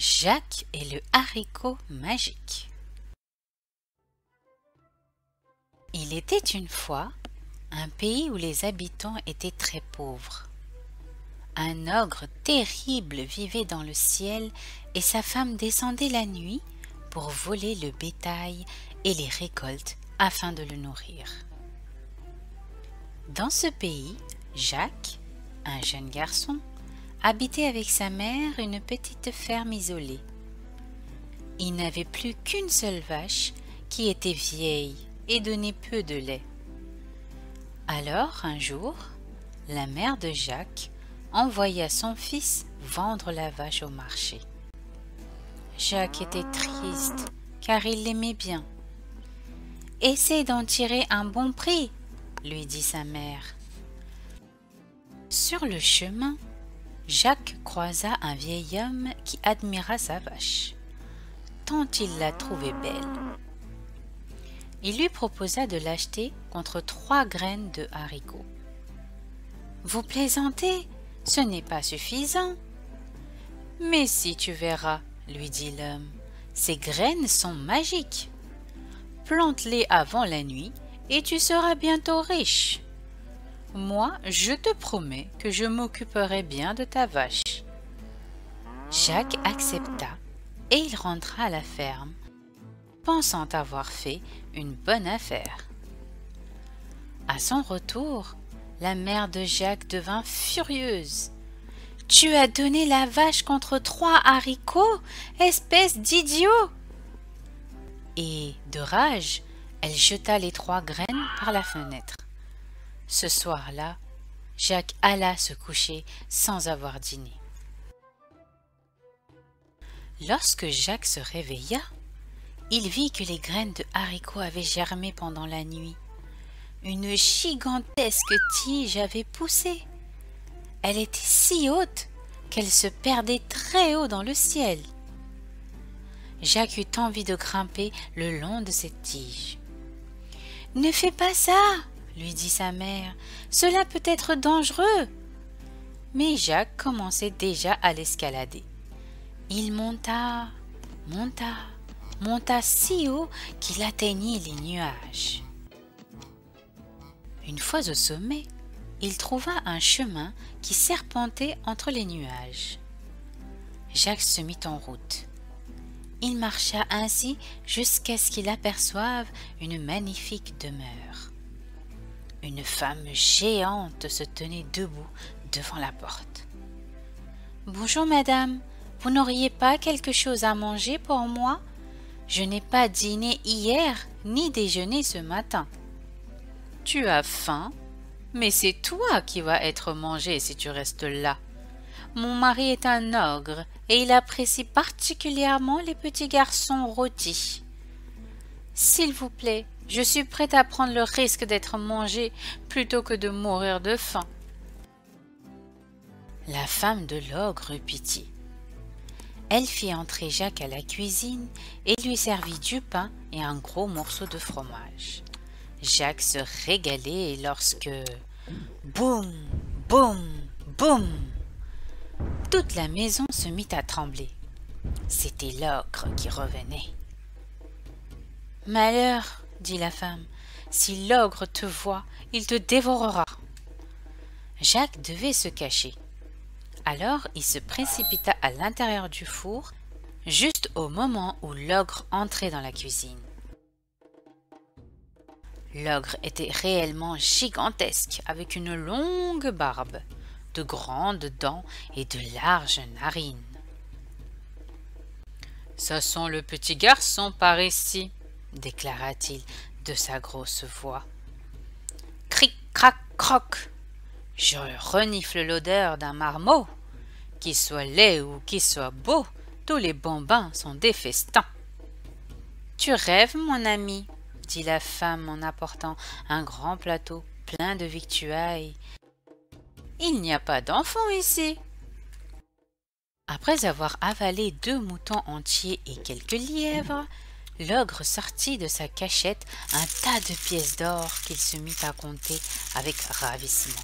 Jacques et le haricot magique. Il était une fois un pays où les habitants étaient très pauvres. Un ogre terrible vivait dans le ciel et sa femme descendait la nuit pour voler le bétail et les récoltes afin de le nourrir. Dans ce pays, Jacques, un jeune garçon, habitait avec sa mère une petite ferme isolée. Il n'avait plus qu'une seule vache qui était vieille et donnait peu de lait. Alors, un jour, la mère de Jacques envoya son fils vendre la vache au marché. Jacques était triste car il l'aimait bien. « Essaie d'en tirer un bon prix, » lui dit sa mère. Sur le chemin, Jacques croisa un vieil homme qui admira sa vache, tant il la trouvait belle. Il lui proposa de l'acheter contre 3 graines de haricots. « Vous plaisantez, ce n'est pas suffisant. »« Mais si tu verras, » lui dit l'homme, « ces graines sont magiques. Plante-les avant la nuit et tu seras bientôt riche. Moi, je te promets que je m'occuperai bien de ta vache. » Jacques accepta et il rentra à la ferme, pensant avoir fait une bonne affaire. À son retour, la mère de Jacques devint furieuse. « Tu as donné la vache contre 3 haricots, espèce d'idiot !» Et, de rage, elle jeta les 3 graines par la fenêtre. Ce soir-là, Jacques alla se coucher sans avoir dîné. Lorsque Jacques se réveilla, il vit que les graines de haricots avaient germé pendant la nuit. Une gigantesque tige avait poussé. Elle était si haute qu'elle se perdait très haut dans le ciel. Jacques eut envie de grimper le long de cette tige. « Ne fais pas ça !» lui dit sa mère, « cela peut être dangereux. » Mais Jacques commençait déjà à l'escalader. Il monta, monta, monta si haut qu'il atteignit les nuages. Une fois au sommet, il trouva un chemin qui serpentait entre les nuages. Jacques se mit en route. Il marcha ainsi jusqu'à ce qu'il aperçoive une magnifique demeure. Une femme géante se tenait debout devant la porte. « Bonjour madame, vous n'auriez pas quelque chose à manger pour moi? Je n'ai pas dîné hier ni déjeuné ce matin. »« Tu as faim? Mais c'est toi qui vas être mangé si tu restes là. Mon mari est un ogre et il apprécie particulièrement les petits garçons rôtis. S'il vous plaît, je suis prête à prendre le risque d'être mangée plutôt que de mourir de faim. » La femme de l'ogre eut pitié. Elle fit entrer Jacques à la cuisine et lui servit du pain et un gros morceau de fromage. Jacques se régalait lorsque... boum, boum, boum! Toute la maison se mit à trembler. C'était l'ogre qui revenait. « Malheur, » dit la femme, « si l'ogre te voit, il te dévorera. » Jacques devait se cacher. Alors il se précipita à l'intérieur du four, juste au moment où l'ogre entrait dans la cuisine. L'ogre était réellement gigantesque, avec une longue barbe, de grandes dents et de larges narines. « Ça sent le petit garçon par ici, » déclara-t-il de sa grosse voix. « Cric, crac, croc ! Je renifle l'odeur d'un marmot. Qu'il soit laid ou qu'il soit beau, tous les bambins sont des festins. »« Tu rêves, mon ami, » dit la femme en apportant un grand plateau plein de victuailles. « Il n'y a pas d'enfants ici. » Après avoir avalé 2 moutons entiers et quelques lièvres, l'ogre sortit de sa cachette un tas de pièces d'or qu'il se mit à compter avec ravissement.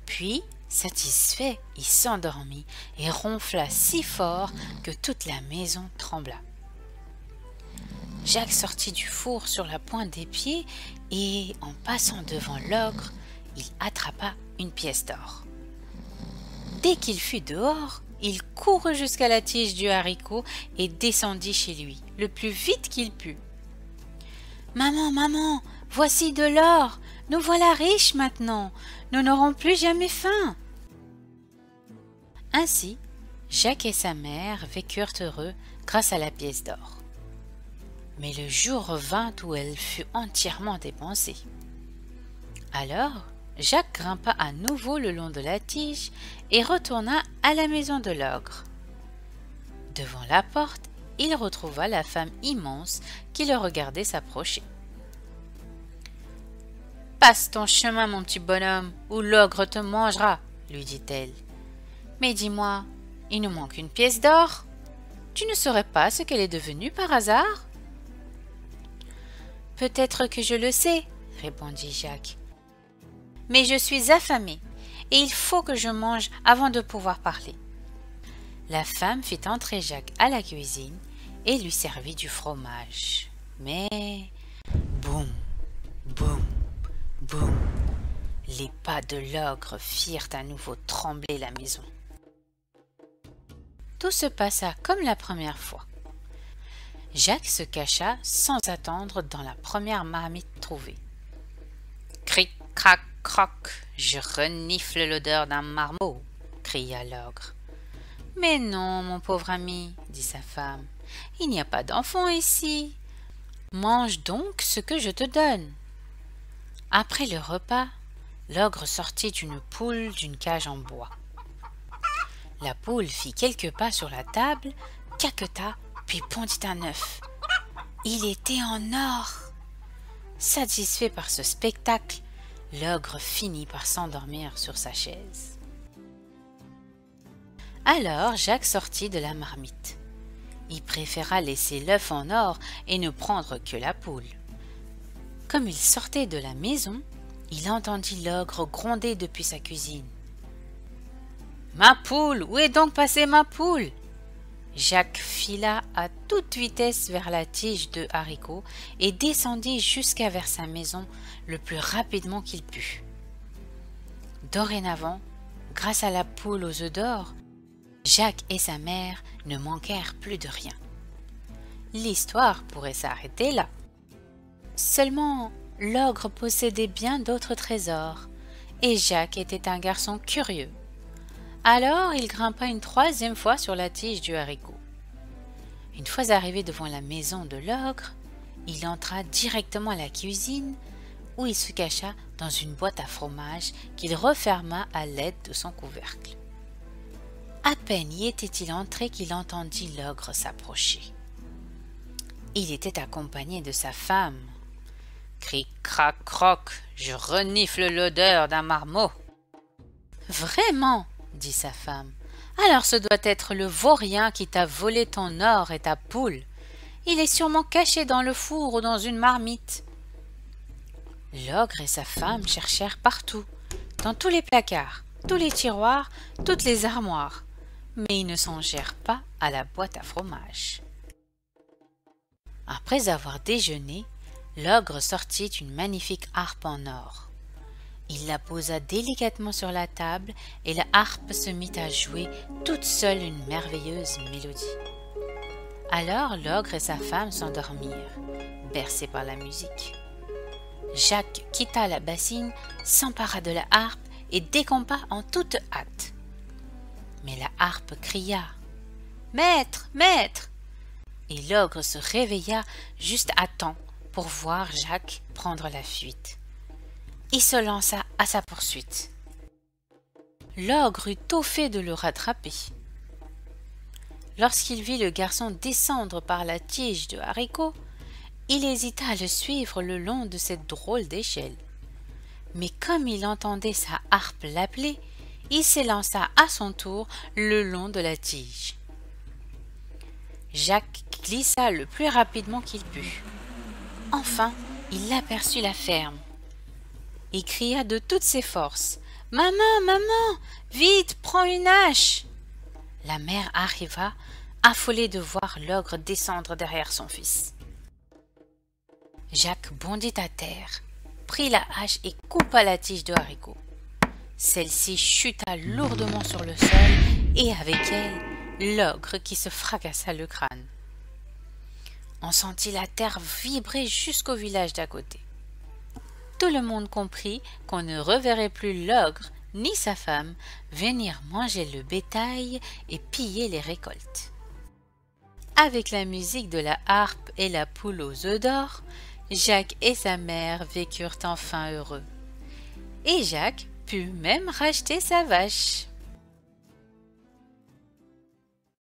Puis, Satisfait, il s'endormit et ronfla si fort que toute la maison trembla. Jacques sortit du four sur la pointe des pieds et, en passant devant l'ogre, il attrapa une pièce d'or. Dès qu'il fut dehors, il courut jusqu'à la tige du haricot et descendit chez lui, le plus vite qu'il put. « Maman, maman, voici de l'or, nous voilà riches maintenant, nous n'aurons plus jamais faim. » Ainsi, Jacques et sa mère vécurent heureux grâce à la pièce d'or. Mais le jour vint où elle fut entièrement dépensée. Alors, Jacques grimpa à nouveau le long de la tige et retourna à la maison de l'ogre. Devant la porte, il retrouva la femme immense qui le regardait s'approcher. « Passe ton chemin, mon petit bonhomme, ou l'ogre te mangera, » lui dit-elle. « Mais dis-moi, il nous manque une pièce d'or. Tu ne saurais pas ce qu'elle est devenue par hasard ?»« Peut-être que je le sais, » répondit Jacques. « Mais je suis affamé, et il faut que je mange avant de pouvoir parler. » La femme fit entrer Jacques à la cuisine et lui servit du fromage. Mais, boum, boum, boum, les pas de l'ogre firent à nouveau trembler la maison. Tout se passa comme la première fois. Jacques se cacha sans attendre dans la première marmite trouvée. Cric, crac, croc, je renifle l'odeur d'un marmot, cria l'ogre. Mais non, mon pauvre ami, dit sa femme, il n'y a pas d'enfant ici. Mange donc ce que je te donne. Après le repas, l'ogre sortit une poule d'une cage en bois. La poule fit quelques pas sur la table, caqueta, puis pondit un œuf. Il était en or. Satisfait par ce spectacle, l'ogre finit par s'endormir sur sa chaise. Alors Jacques sortit de la marmite. Il préféra laisser l'œuf en or et ne prendre que la poule. Comme il sortait de la maison, il entendit l'ogre gronder depuis sa cuisine. « Ma poule, où est donc passée ma poule ?» Jacques fila à toute vitesse vers la tige de haricots et descendit jusqu'à vers sa maison le plus rapidement qu'il put. Dorénavant, grâce à la poule aux œufs d'or, Jacques et sa mère ne manquèrent plus de rien. L'histoire pourrait s'arrêter là. Seulement, l'ogre possédait bien d'autres trésors, et Jacques était un garçon curieux. Alors il grimpa une troisième fois sur la tige du haricot. Une fois arrivé devant la maison de l'ogre, il entra directement à la cuisine, où il se cacha dans une boîte à fromage qu'il referma à l'aide de son couvercle. À peine y était-il entré qu'il entendit l'ogre s'approcher. Il était accompagné de sa femme. « Cric, crac, croc, je renifle l'odeur d'un marmot. »« Vraiment ?» dit sa femme. « Alors ce doit être le vaurien qui t'a volé ton or et ta poule. Il est sûrement caché dans le four ou dans une marmite. » L'ogre et sa femme cherchèrent partout, dans tous les placards, tous les tiroirs, toutes les armoires, mais ils ne songèrent pas à la boîte à fromage. Après avoir déjeuné, l'ogre sortit une magnifique harpe en or. Il la posa délicatement sur la table et la harpe se mit à jouer toute seule une merveilleuse mélodie. Alors l'ogre et sa femme s'endormirent, bercés par la musique. Jacques quitta la bassine, s'empara de la harpe et décompa en toute hâte. Mais la harpe cria « Maître, maître !» et l'ogre se réveilla juste à temps pour voir Jacques prendre la fuite. Il se lança à sa poursuite. L'ogre eut tôt fait de le rattraper. Lorsqu'il vit le garçon descendre par la tige de haricot, il hésita à le suivre le long de cette drôle d'échelle. Mais comme il entendait sa harpe l'appeler, il s'élança à son tour le long de la tige. Jacques glissa le plus rapidement qu'il put. Enfin, il aperçut la ferme. Il cria de toutes ses forces Maman, maman, vite, prends une hache. La mère arriva, affolée de voir l'ogre descendre derrière son fils. Jacques bondit à terre, prit la hache et coupa la tige de haricot. Celle-ci chuta lourdement sur le sol et avec elle, l'ogre qui se fracassa le crâne. On sentit la terre vibrer jusqu'au village d'à côté. Tout le monde comprit qu'on ne reverrait plus l'ogre ni sa femme venir manger le bétail et piller les récoltes. Avec la musique de la harpe et la poule aux œufs d'or, Jacques et sa mère vécurent enfin heureux. Et Jacques put même racheter sa vache.